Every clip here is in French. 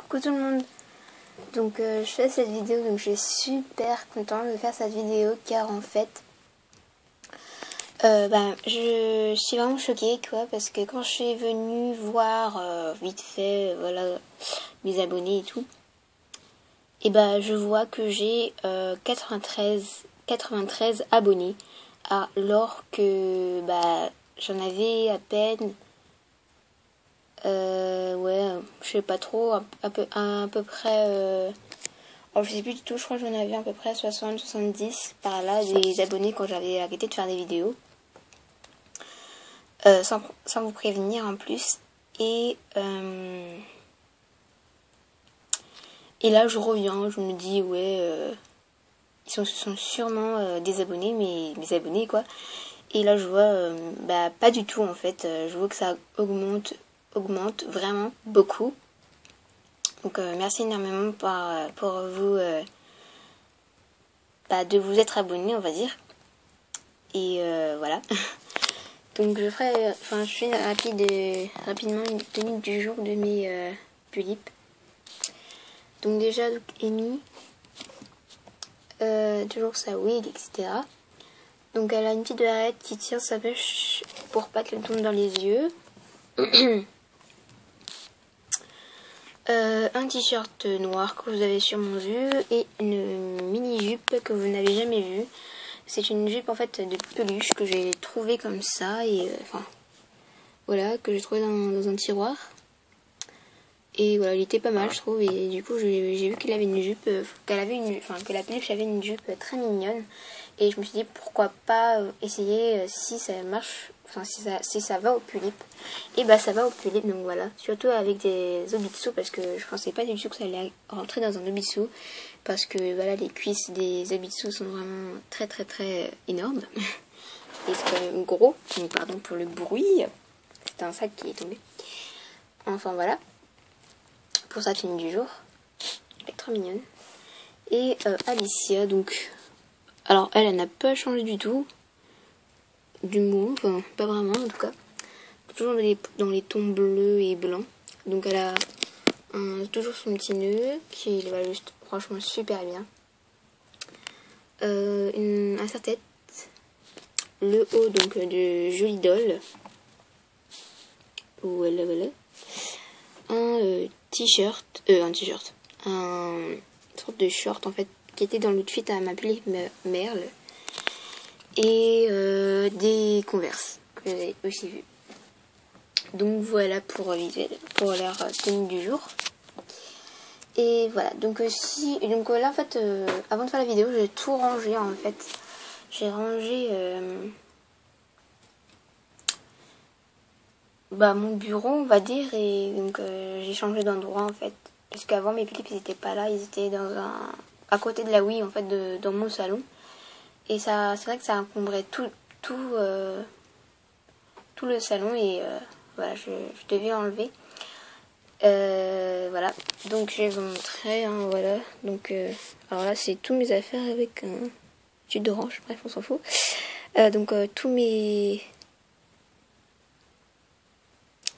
Coucou tout le monde. Donc je fais cette vidéo, donc je suis super contente de faire cette vidéo car en fait je suis vraiment choquée quoi, parce que quand je suis venue voir vite fait voilà mes abonnés et tout, et je vois que j'ai 93 abonnés alors que j'en avais à peine je sais pas trop, à peu près alors je sais plus du tout, je crois que j'en avais à peu près 60-70 par là des abonnés quand j'avais arrêté de faire des vidéos. Sans vous prévenir en plus. Et là je reviens, je me dis ils sont sûrement des abonnés, mes abonnés quoi. Et là je vois pas du tout en fait, je vois que ça augmente vraiment beaucoup. Donc merci énormément pour vous de vous être abonné, on va dire. Et voilà. Donc je fais rapidement une tenue du jour de mes tulipes. Donc déjà Amy, toujours sa wig, etc. Donc elle a une petite barrette qui tire sa mèche pour pas qu'elle tombe dans les yeux. Un t-shirt noir que vous avez sûrement vu et une mini jupe que vous n'avez jamais vue. C'est une jupe en fait de peluche que j'ai trouvée comme ça et voilà, que j'ai trouvé dans un tiroir. Et voilà, il était pas mal je trouve, et du coup j'ai vu qu'il avait une jupe, que la peluche avait une jupe très mignonne. Et je me suis dit pourquoi pas essayer si ça marche, si ça va au tulipes. Et ça va au tulipes, donc voilà. Surtout avec des obitsous, parce que je pensais pas du tout que ça allait rentrer dans un obitsou. Parce que voilà, les cuisses des obitsous sont vraiment très énormes. Et c'est quand même gros, donc pardon pour le bruit. C'était un sac qui est tombé. Enfin voilà. Pour sa tenue du jour. Elle est trop mignonne. Et Alicia, donc... Alors elle n'a pas changé du tout. Du moins, enfin pas vraiment en tout cas. Toujours dans les tons bleus et blancs. Donc elle a toujours son petit nœud qui va juste franchement super bien. Un serre-tête. Le haut donc de Jolie Doll. Voilà. Une sorte de short en fait qui était dans l'outfit à ma petite Merle. Et des Converse que vous avez aussi vu. Donc voilà pour leur tenue du jour. Et voilà, donc là en fait avant de faire la vidéo j'ai tout rangé en fait. J'ai rangé mon bureau on va dire, et donc j'ai changé d'endroit en fait. Parce qu'avant mes clips ils étaient pas là, ils étaient à côté de la Wii en fait, dans mon salon. Et ça, c'est vrai que ça encombrait tout le salon, et voilà, je devais enlever. Voilà, donc je vais vous montrer, hein, voilà. Donc alors là c'est tous mes affaires avec un jus d'orange, bref on s'en fout. Donc tous mes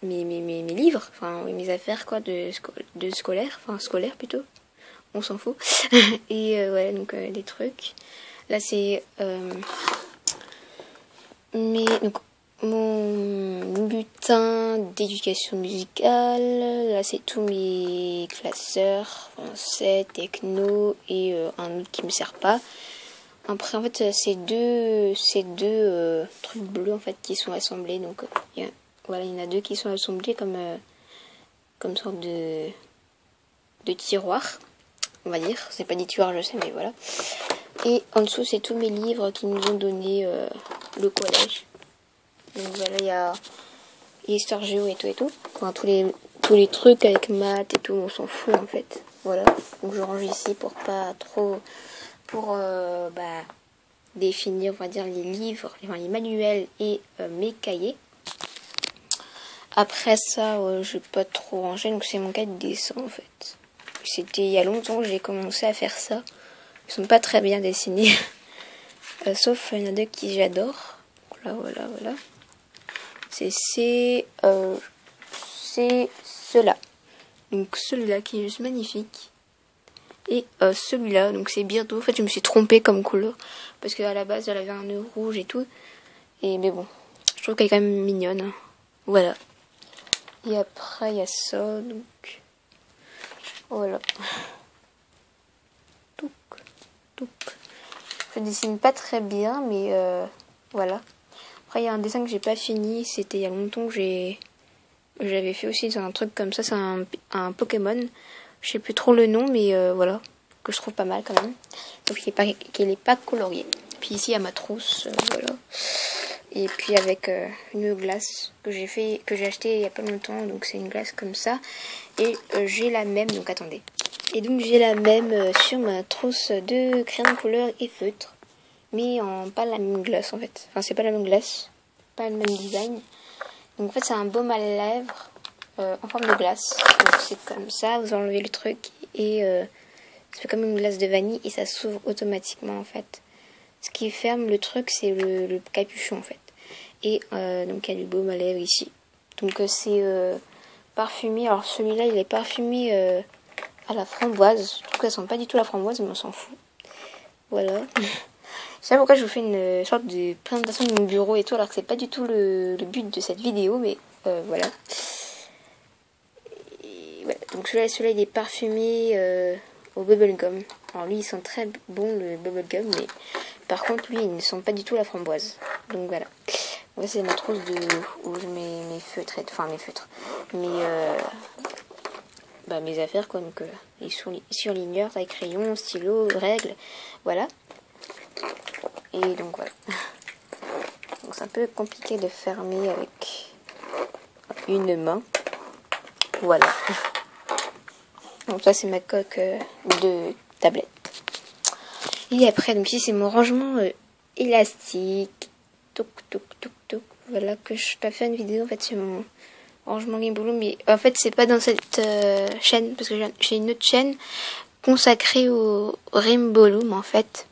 livres, enfin mes affaires quoi de scolaire, enfin scolaire plutôt, on s'en fout. Et voilà, donc des trucs. Là c'est donc mon bulletin d'éducation musicale. Là c'est tous mes classeurs, français, techno et un autre qui me sert pas. Après en fait c'est deux trucs bleus en fait qui sont assemblés, donc voilà, il y en a deux qui sont assemblés comme sorte de tiroir, on va dire. C'est pas des tiroirs je sais, mais voilà. Et en dessous c'est tous mes livres qui nous ont donné le collège. Donc voilà, il y a l'histoire géo et tout. Enfin tous les trucs avec maths et tout, on s'en fout en fait. Voilà. Donc je range ici pour pas trop, pour définir, on va dire, les livres, les manuels et mes cahiers. Après ça, je vais pas trop ranger, donc c'est mon cahier de dessin en fait. C'était il y a longtemps que j'ai commencé à faire ça. Ils sont pas très bien dessinés. Sauf il y en a deux qui j'adore. Voilà. C'est ceux-là. Donc celui-là qui est juste magnifique. Et celui-là, donc c'est Birdo. En fait, je me suis trompée comme couleur. Parce qu'à la base, elle avait un nœud rouge et tout. Mais bon, je trouve qu'elle est quand même mignonne. Hein. Voilà. Et après, il y a ça. Donc, voilà. Touc, touc. Je dessine pas très bien, mais voilà. Après, il y a un dessin que j'ai pas fini. C'était il y a longtemps que j'avais fait aussi un truc comme ça. C'est un Pokémon. Je sais plus trop le nom, mais voilà. Que je trouve pas mal quand même. Sauf qu'il est pas colorié. Puis ici, il y a ma trousse. Voilà. Et puis avec une glace que j'ai acheté il y a pas longtemps. Donc c'est une glace comme ça. Et j'ai la même. Donc attendez. Et donc j'ai la même sur ma trousse de crayon couleur et feutre. Mais pas la même glace en fait. Enfin c'est pas la même glace. Pas le même design. Donc en fait c'est un baume à lèvres en forme de glace. Donc c'est comme ça. Vous enlevez le truc et ça fait comme une glace de vanille. Et ça s'ouvre automatiquement en fait. Ce qui ferme le truc c'est le capuchon en fait. Et donc il y a du baume à lèvres ici. Donc c'est parfumé. Alors celui-là il est parfumé à la framboise. Je trouve que ça sent pas du tout la framboise, mais on s'en fout. Voilà. Je sais pas pourquoi je vous fais une sorte de présentation de mon bureau et tout, alors que c'est pas du tout le but de cette vidéo, mais voilà. Et voilà. Donc celui-là il est parfumé au bubblegum. Alors lui il sent très bon le bubblegum, mais par contre lui il ne sent pas du tout la framboise. Donc voilà. Moi c'est ma trousse où je mets mes feutres, enfin mes feutres. Mes affaires quoi, donc les surligneurs, taille crayon, stylo, règles, voilà. Et donc voilà. Donc c'est un peu compliqué de fermer avec une main. Voilà. Donc ça c'est ma coque de tablette. Et après donc ici c'est mon rangement élastique. Toc toc toc toc. Voilà que je t'ai fait une vidéo en fait sur mon rangement Gimbolo, mais en fait c'est pas dans cette chaîne parce que j'ai une autre chaîne consacrée au Rimbolo, mais en fait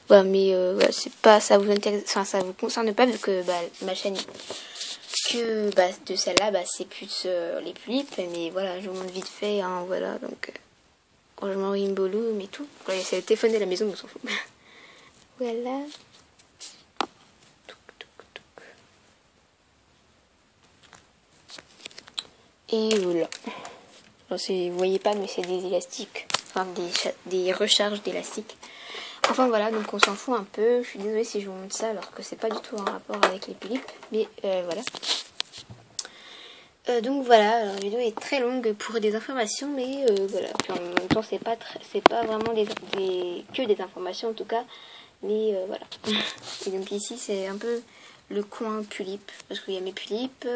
voilà, mais voilà, c'est pas, ça vous intéresse, enfin ça vous concerne pas vu que ma chaîne que de celle-là c'est plus les pulipes, mais voilà je vous montre vite fait hein, voilà donc rangement Rimbolo mais tout, voilà, c'est le téléphone de la maison, on s'en fout. Voilà. Et voilà. Alors, vous voyez pas, mais c'est des élastiques. Enfin, des recharges d'élastiques. Enfin, voilà, donc on s'en fout un peu. Je suis désolée si je vous montre ça, alors que c'est pas du tout en rapport avec les pulipes. Mais voilà. Donc voilà, alors, la vidéo est très longue pour des informations, mais voilà. Puis en même temps, c'est pas vraiment que des informations en tout cas. Mais voilà. Et donc ici, c'est un peu le coin pulipe. Parce qu'il y a mes pulipes.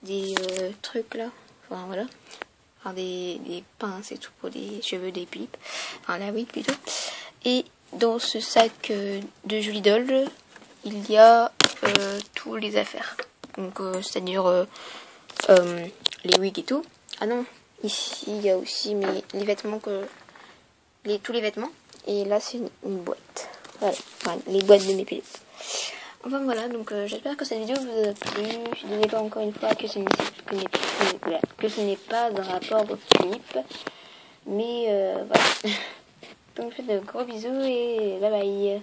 Des trucs là, enfin voilà, enfin des pinces et tout pour les cheveux des pulipes, enfin là oui plutôt. Et dans ce sac de Julie Doll il y a tous les affaires, donc c'est à dire les wigs et tout. Ah non, ici il y a aussi les vêtements tous les vêtements, et là c'est une boîte, voilà, enfin, les boîtes de mes pulipes. Enfin voilà, donc j'espère que cette vidéo vous a plu. Je ne dis pas encore une fois que ce n'est pas un rapport au clip. Mais voilà. Donc je vous fais de gros bisous et bye bye.